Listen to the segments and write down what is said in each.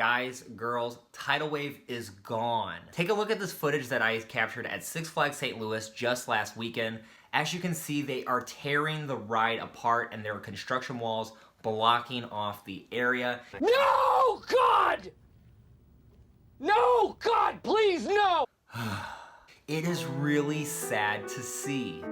Guys, girls, Tidal Wave is gone. Take a look at this footage that I captured at Six Flags St. Louis just last weekend. As you can see, they are tearing the ride apart and there are construction walls blocking off the area. No, God! No, God, please, no! It is really sad to see.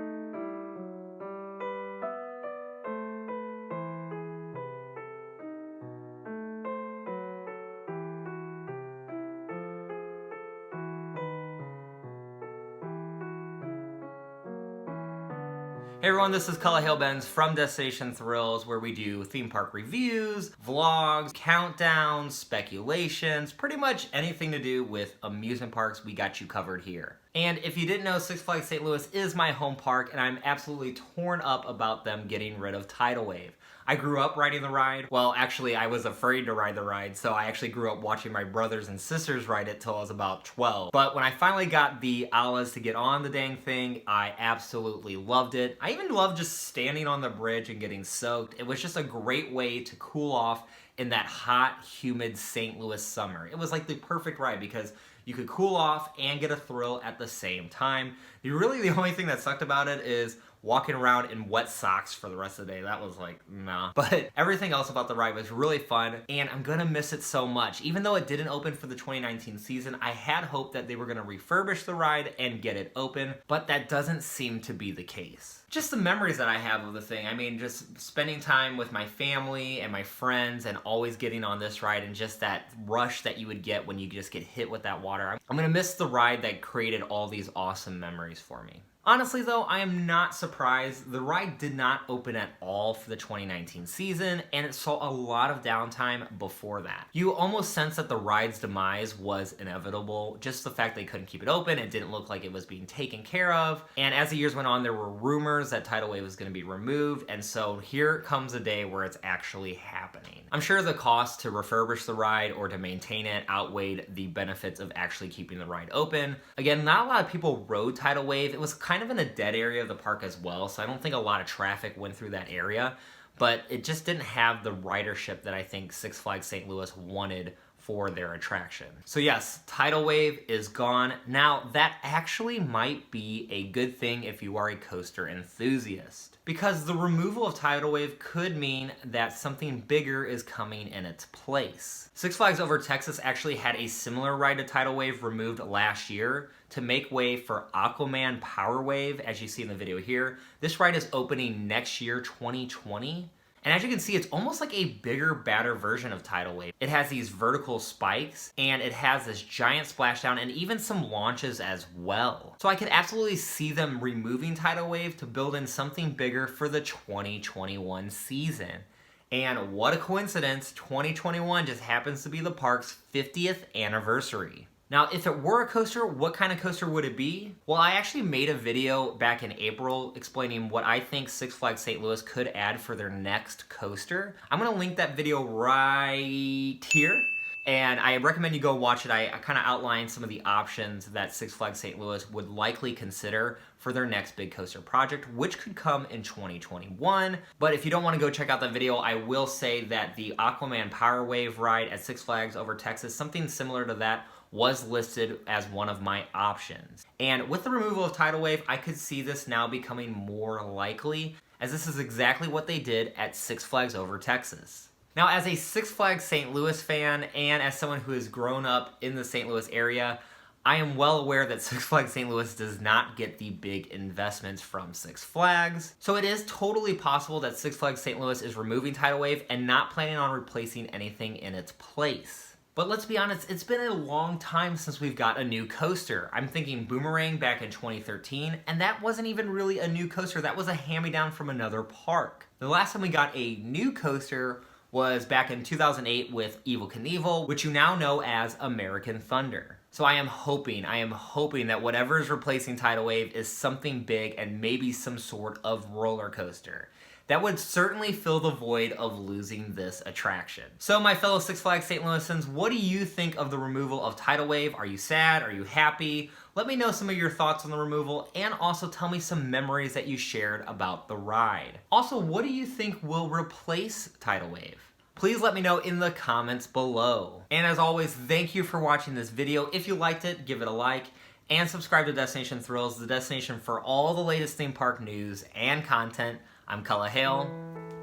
Hey everyone, this is Cullah Hale-Benz from Destination Thrills, where we do theme park reviews, vlogs, countdowns, speculations, pretty much anything to do with amusement parks, we got you covered here. And if you didn't know, Six Flags St. Louis is my home park, and I'm absolutely torn up about them getting rid of Tidal Wave. I grew up riding the ride. Well, actually, I was afraid to ride the ride, so I actually grew up watching my brothers and sisters ride it till I was about 12. But when I finally got the alas to get on the dang thing, I absolutely loved it. I even loved just standing on the bridge and getting soaked. It was just a great way to cool off in that hot, humid St. Louis summer. It was like the perfect ride because you could cool off and get a thrill at the same time. Really, the only thing that sucked about it is walking around in wet socks for the rest of the day. That was like, nah. But everything else about the ride was really fun, and I'm gonna miss it so much. Even though it didn't open for the 2019 season, I had hoped that they were gonna refurbish the ride and get it open, but that doesn't seem to be the case. Just the memories that I have of the thing. I mean, just spending time with my family and my friends and always getting on this ride and just that rush that you would get when you just get hit with that water. I'm gonna miss the ride that created all these awesome memories for me. Honestly though, I am not surprised. The ride did not open at all for the 2019 season, and it saw a lot of downtime before that. You almost sense that the ride's demise was inevitable. Just the fact they couldn't keep it open, it didn't look like it was being taken care of. And as the years went on, there were rumors that Tidal Wave was going to be removed, and so here comes a day where it's actually happening. I'm sure the cost to refurbish the ride or to maintain it outweighed the benefits of actually keeping the ride open. Again, not a lot of people rode Tidal Wave. It was kind of in a dead area of the park as well, so I don't think a lot of traffic went through that area, but it just didn't have the ridership that I think Six Flags St. Louis wanted for their attraction. So yes, Tidal Wave is gone. Now, that actually might be a good thing if you are a coaster enthusiast, because the removal of Tidal Wave could mean that something bigger is coming in its place. Six Flags Over Texas actually had a similar ride to Tidal Wave removed last year to make way for Aquaman Power Wave, as you see in the video here. This ride is opening next year, 2020. And as you can see, it's almost like a bigger, badder version of Tidal Wave. It has these vertical spikes, and it has this giant splashdown, and even some launches as well. So I could absolutely see them removing Tidal Wave to build in something bigger for the 2021 season. And what a coincidence, 2021 just happens to be the park's 50th anniversary. Now, if it were a coaster, what kind of coaster would it be? Well, I actually made a video back in April explaining what I think Six Flags St. Louis could add for their next coaster. I'm gonna link that video right here, and I recommend you go watch it. I kind of outlined some of the options that Six Flags St. Louis would likely consider for their next big coaster project, which could come in 2021. But if you don't want to go check out that video, I will say that the Aquaman Power Wave ride at Six Flags Over Texas, something similar to that, was listed as one of my options. And with the removal of Tidal Wave, I could see this now becoming more likely, as this is exactly what they did at Six Flags Over Texas. Now, as a Six Flags St. Louis fan, and as someone who has grown up in the St. Louis area, I am well aware that Six Flags St. Louis does not get the big investments from Six Flags. So it is totally possible that Six Flags St. Louis is removing Tidal Wave and not planning on replacing anything in its place. But let's be honest, it's been a long time since we've got a new coaster. I'm thinking Boomerang back in 2013, and that wasn't even really a new coaster. That was a hand-me-down from another park. The last time we got a new coaster was back in 2008 with Evel Knievel, which you now know as American Thunder. So I am hoping that whatever is replacing Tidal Wave is something big and maybe some sort of roller coaster. That would certainly fill the void of losing this attraction. So my fellow Six Flags St. Louisans, what do you think of the removal of Tidal Wave? Are you sad? Are you happy? Let me know some of your thoughts on the removal, and also tell me some memories that you shared about the ride. Also, what do you think will replace Tidal Wave? please let me know in the comments below. And as always, thank you for watching this video. If you liked it, give it a like, and subscribe to Destination Thrills, the destination for all the latest theme park news and content. I'm Cullah Hale.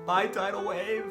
Bye, Tidal Wave.